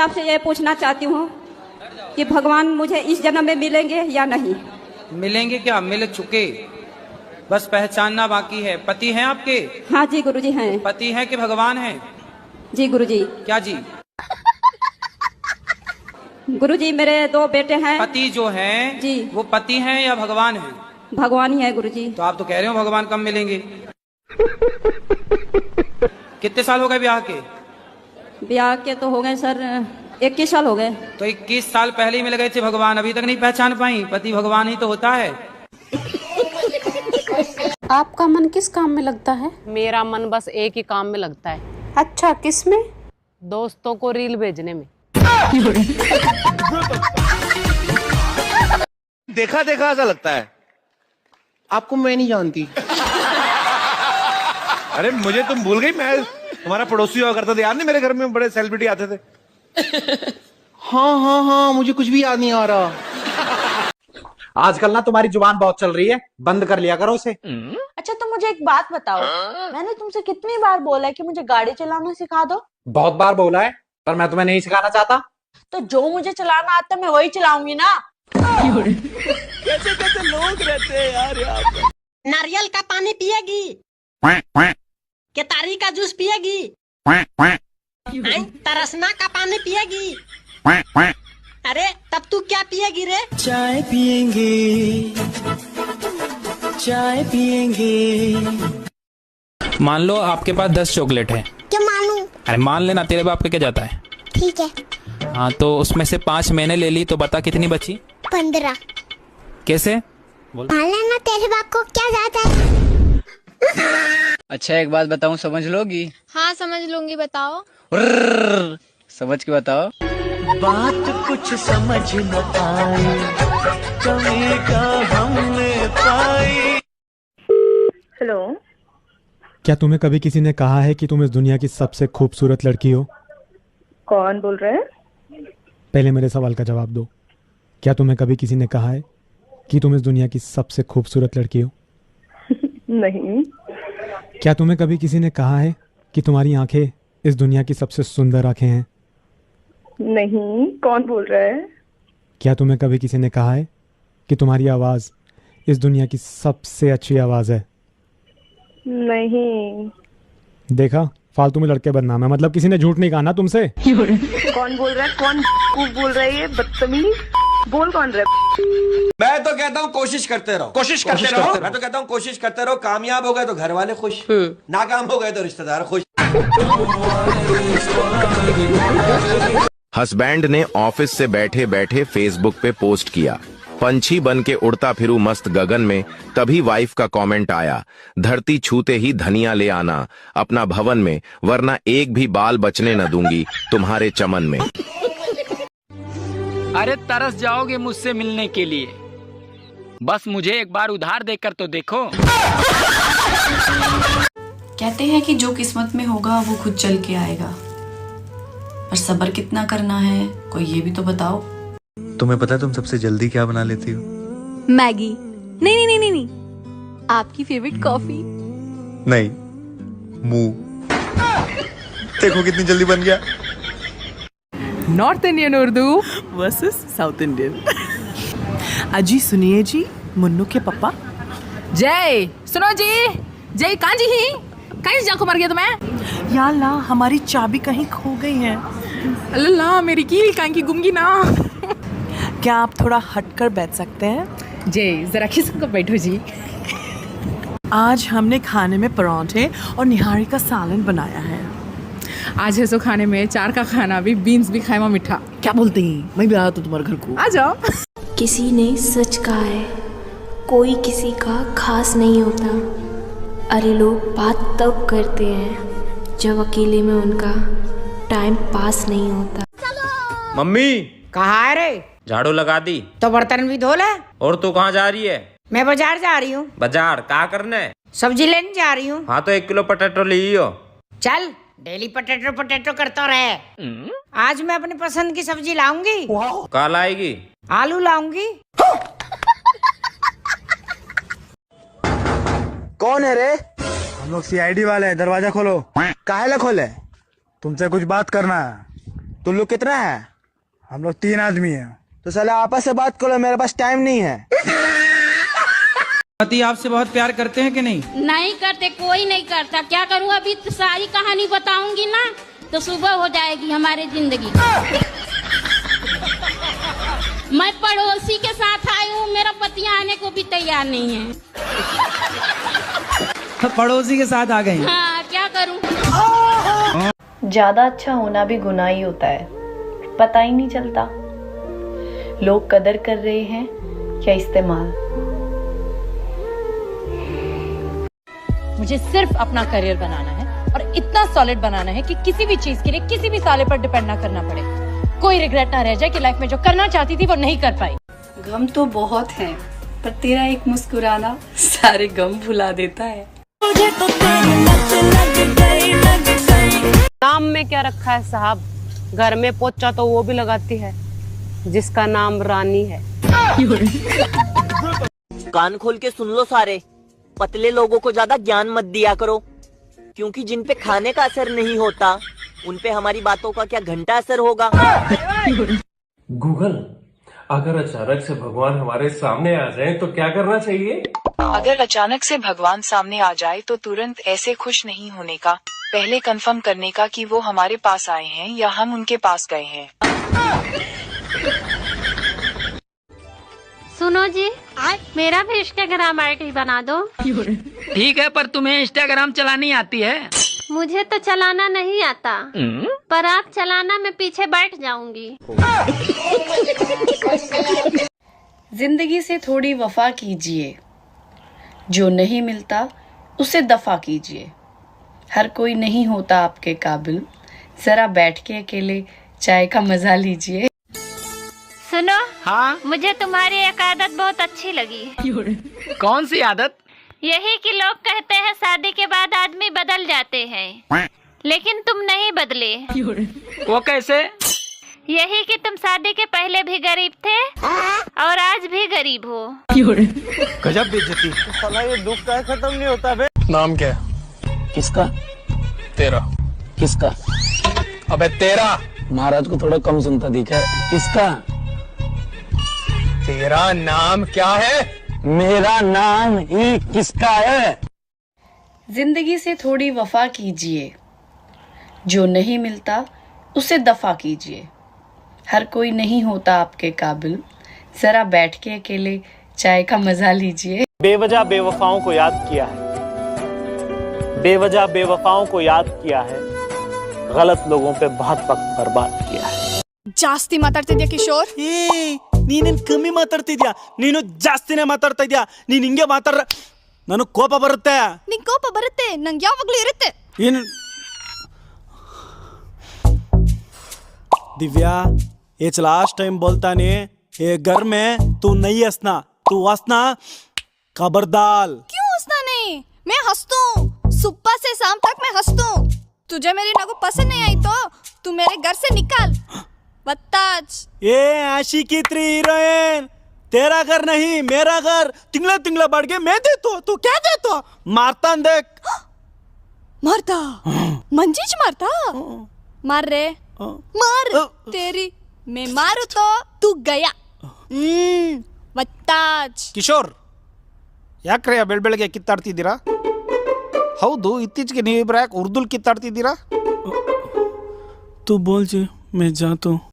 आपसे ये पूछना चाहती हूँ कि भगवान मुझे इस जन्म में मिलेंगे या नहीं। मिलेंगे क्या, मिल चुके, बस पहचानना बाकी है। पति हैं आपके? हाँ जी गुरुजी हैं। पति हैं कि भगवान हैं? जी गुरुजी। क्या जी? गुरुजी मेरे 2 बेटे हैं। पति जो हैं जी वो पति हैं या भगवान हैं? भगवान ही है गुरुजी। तो आप तो कह रहे हो भगवान कब मिलेंगे। कितने साल हो गए ब्याह के? ब्याह के तो हो गए सर 21 साल हो गए। तो 21 साल पहले ही मिल गए थे भगवान, अभी तक नहीं पहचान पाई? पति भगवान ही तो होता है। आपका मन किस काम में लगता है? मेरा मन बस एक ही काम में लगता है। अच्छा, किस में? दोस्तों को रील भेजने में। देखा देखा ऐसा लगता है। आपको मैं नहीं जानती। अरे मुझे तुम भूल गई, मैं तुम्हारा पड़ोसी हुआ करता था, याद नहीं? मेरे घर में बड़े सेलिब्रिटी आते थे। हाँ हाँ हाँ, मुझे कुछ भी याद नहीं आ रहा। आजकल ना तुम्हारी जुबान बहुत चल रही है, बंद कर लिया करो उसे। अच्छा तो मुझे एक बात बताओ, मैंने तुमसे कितनी बार बोला है कि मुझे गाड़ी चलाना सिखा दो? बहुत बार बोला है, पर मैं तुम्हें नहीं सिखाना चाहता। तो जो मुझे चलाना आता है मैं वही चलाऊंगी ना। कैसे कैसे लोग रहते हैं यार यहाँ पे। नारियल का पानी पिएगी? केतारी का जूस पिएगी? तरसना का पानी पिएगी? अरे तब तू क्या पिएगी रे? चाय पिएंगे, चाय पिएंगे। मान लो आपके पास 10 चॉकलेट है। क्या मानूं? अरे मान लेना, तेरे बाप का क्या जाता है। ठीक है। हाँ तो उसमें से 5 मैंने ले ली, तो बता कितनी बची? 15। कैसे? मान लेना, तेरे बाप को क्या जाता है। अच्छा एक बात बताऊं, समझ लोगी? हाँ समझ लूंगी, बताओ। समझ के बताओ। बात कुछ समझ न आए, कमी का हमने पाई। हेलो, क्या तुम्हें कभी किसी ने कहा है कि तुम इस दुनिया की सबसे खूबसूरत लड़की हो? कौन बोल रहे हैं? पहले मेरे सवाल का जवाब दो। क्या तुम्हें कभी किसी ने कहा है कि तुम इस दुनिया की सबसे खूबसूरत लड़की हो? नहीं। क्या तुम्हें कभी किसी ने कहा है कि तुम्हारी आंखें इस दुनिया की सबसे सुंदर आंखें हैं? नहीं। कौन बोल रहा है? क्या तुम्हें कभी किसी ने कहा है कि तुम्हारी आवाज इस दुनिया की सबसे अच्छी आवाज है? नहीं। देखा, फालतू में लड़के बदनाम है। मतलब किसी ने झूठ नहीं कहा ना तुमसे? कौन बोल रहा है? कौन बोल रहा है? ये बदतमीज। बोल कौन रहा है? मैं तो कहता हूँ कोशिश करते रहो, कोशिश करते रहो। मैं तो कहता हूँ कोशिश करते रहो। कामयाब हो गए तो घर वाले खुश, नाकाम हो गए तो रिश्तेदार खुश। हस्बैंड ने ऑफिस से बैठे बैठे फेसबुक पे पोस्ट किया, पंछी बन के उड़ता फिरूं मस्त गगन में। तभी वाइफ का कमेंट आया, धरती छूते ही धनिया ले आना अपना भवन में, वरना एक भी बाल बचने न दूंगी तुम्हारे चमन में। अरे तरस जाओगे मुझसे मिलने के लिए, बस मुझे एक बार उधार देकर तो देखो। कहते हैं कि जो किस्मत में होगा वो खुद चल के आएगा, पर सब्र कितना करना है कोई ये भी तो बताओ। तुम्हें पता है तुम सबसे जल्दी क्या बना लेती हो? मैगी। नहीं नहीं नहीं नहीं, नहीं। आपकी फेवरेट कॉफी। नहीं, मुंह। देखो कितनी जल्दी बन गया। North Indian Urdu versus south Indian. अजी सुनिए जी, मुन्नू के पापा। जय सुनो जी, जय कहाँ जी ही कहीं जाको मर गया तुम्हें? या अल्लाह, हमारी चाबी कहीं खो गई है। अल्लाह मेरी कील कहीं की गुमगी ना। क्या आप थोड़ा हटकर बैठ सकते हैं? जय जरा खिसक कर बैठो जी। आज हमने खाने में परांठे और निहारी का सालन बनाया है। आज है सो खाने में 4 का खाना भी, बीन्स भी खाए मीठा। क्या बोलते हैं, मैं भी आया तो तुम्हारे घर को। आ जाओ। किसी ने सच कहा है, कोई किसी का खास नहीं होता। अरे लोग बात तब करते हैं जब अकेले में उनका टाइम पास नहीं होता। मम्मी कहाँ है रे? झाड़ू लगा दी तो बर्तन भी धो ले। और तू कहाँ जा रही है? मैं बाजार जा रही हूँ। बाजार क्या करना है? सब्जी लेने जा रही हूँ। हाँ तो 1 किलो पटेटो लियो। चल, डेली पटेटो पटेटो करता रहे। आज मैं अपनी पसंद की सब्जी लाऊंगी। क्या लाएगी? आलू लाऊंगी। कौन है रे? हम लोग सीआईडी वाले हैं, दरवाजा खोलो। काहे ला खोले? तुमसे कुछ बात करना है। तुम लोग कितना है? हम लोग 3 आदमी हैं। तो साले आपस से बात करो, मेरे पास टाइम नहीं है। पति आपसे बहुत प्यार करते हैं कि नहीं? नहीं करते, कोई नहीं करता। क्या करूँ, अभी तो सारी कहानी बताऊंगी ना तो सुबह हो जाएगी हमारी जिंदगी। मैं पड़ोसी के साथ आई हूँ, मेरा पति आने को भी तैयार नहीं है। पड़ोसी के साथ आ गए। हाँ, क्या करूँ। ज्यादा अच्छा होना भी गुनाह ही होता है, पता ही नहीं चलता लोग कदर कर रहे हैं या इस्तेमाल। मुझे सिर्फ अपना करियर बनाना है और इतना सॉलिड बनाना है कि किसी भी चीज के लिए किसी भी साले पर डिपेंड ना करना पड़े। कोई रिग्रेट ना रह जाए कि लाइफ में जो करना चाहती थी वो नहीं कर पाई। गम तो बहुत है, पर तेरा एक मुस्कुराना सारे गम भुला देता है। मुझे तो तेरी लत लग गई। नाम में क्या रखा है साहब? घर में पोचा तो वो भी लगाती है जिसका नाम रानी है। कान खोल के सुन लो सारे, पतले लोगों को ज्यादा ज्ञान मत दिया करो, क्योंकि जिन पे खाने का असर नहीं होता उन पे हमारी बातों का क्या घंटा असर होगा। गूगल, अगर अचानक से भगवान हमारे सामने आ जाए तो क्या करना चाहिए? अगर अचानक से भगवान सामने आ जाए तो तुरंत ऐसे खुश नहीं होने का, पहले कंफर्म करने का कि वो हमारे पास आए हैं या हम उनके पास गए हैं। सुनो जी, मेरा भी इंस्टाग्राम आईडी बना दो। ठीक है, पर तुम्हें इंस्टाग्राम चलानी आती है? मुझे तो चलाना नहीं आता, पर आप चलाना मैं पीछे बैठ जाऊंगी। जिंदगी से थोड़ी वफा कीजिए, जो नहीं मिलता उसे दफा कीजिए। हर कोई नहीं होता आपके काबिल, जरा बैठ के अकेले चाय का मजा लीजिए। सुनो, हाँ? मुझे तुम्हारी एक आदत बहुत अच्छी लगी। कौन सी आदत? यही कि लोग कहते हैं शादी के बाद आदमी बदल जाते हैं, लेकिन तुम नहीं बदले। वो कैसे? यही कि तुम शादी के पहले भी गरीब थे और आज भी गरीब हो। गजब बेइज्जती। साला ये दुख का खत्म नहीं होता बे। नाम क्या है? किसका? तेरा। किसका? अबे तेरा। महाराज को थोड़ा कम सुनता दिखा है। किसका? तेरा नाम क्या है? मेरा नाम ही किसका है? जिंदगी से थोड़ी वफा कीजिए, जो नहीं मिलता उसे दफा कीजिए। हर कोई नहीं होता आपके काबिल, जरा बैठ के अकेले चाय का मजा लीजिए। बेवजह बेवफाओं को याद किया है, बेवजह बेवफाओं को याद किया है, गलत लोगों पे बहुत वक्त बर्बाद किया है। ಜಾಸ್ತಿ ಮಾತಾಡ್ತಿದ್ಯಾ ಕಿಶೋರ್? ನೀನೇನ್ ಕಮ್ಮಿ ಮಾತಾಡ್ತಿದ್ಯಾ? ನೀನು ಜಾಸ್ತಿನೇ ಮಾತಾಡ್ತಾ ಇದ್ಯಾ. ನೀನ್ ಹಿಂಗೆ ಮಾತಾಡ್ರ ನನಗ್ ಕೋಪ ಬರುತ್ತೆ. ನಿಂಗೆ ಕೋಪ ಬರುತ್ತೆ, ನಂಗೆ ಯಾವಾಗ್ಲೂ ಇರುತ್ತೆ. ಏನು दिव्या, ये लास्ट टाइम बोलता ने, ये घर में तू नहीं हंसना, तू हंसना खबरदार। क्यों हंसना नहीं? मैं हंसता हूँ, सुबह से शाम तक मैं हंसता हूँ। तुझे मेरी नगु पसंद नहीं आई तो तू मेरे घर से निकाल। बत्ताज। ये आशिकी 3 हीरोइन, तेरा घर नहीं मेरा घर, तिंगला तिंगला बढ़ के मैं देता हूँ, तू क्या देता? मारता देख। मारता? मंजीज मारता? मार रे, मार। तेरी मैं मारू तो तू गया। ಬತ್ತಾಜ್. ಕಿಶೋರ್, ಯಾಕ್ರೆ ಬೆಳಬೆಳಗ್ಗೆ ಕಿತ್ತಾಡ್ತಿದ್ದೀರಾ? ಹೌದು, ಇತ್ತೀಚೆಗೆ ನೀವಿಬ್ರು ಯಾಕೆ ಉರ್ದುಲ್ ಕಿತ್ತಾಡ್ತಿದ್ದೀರಾ? ತೂ ಬೋಲ್ ಜಿ, ಮೈ ಜಾತಾ ಹೂಂ.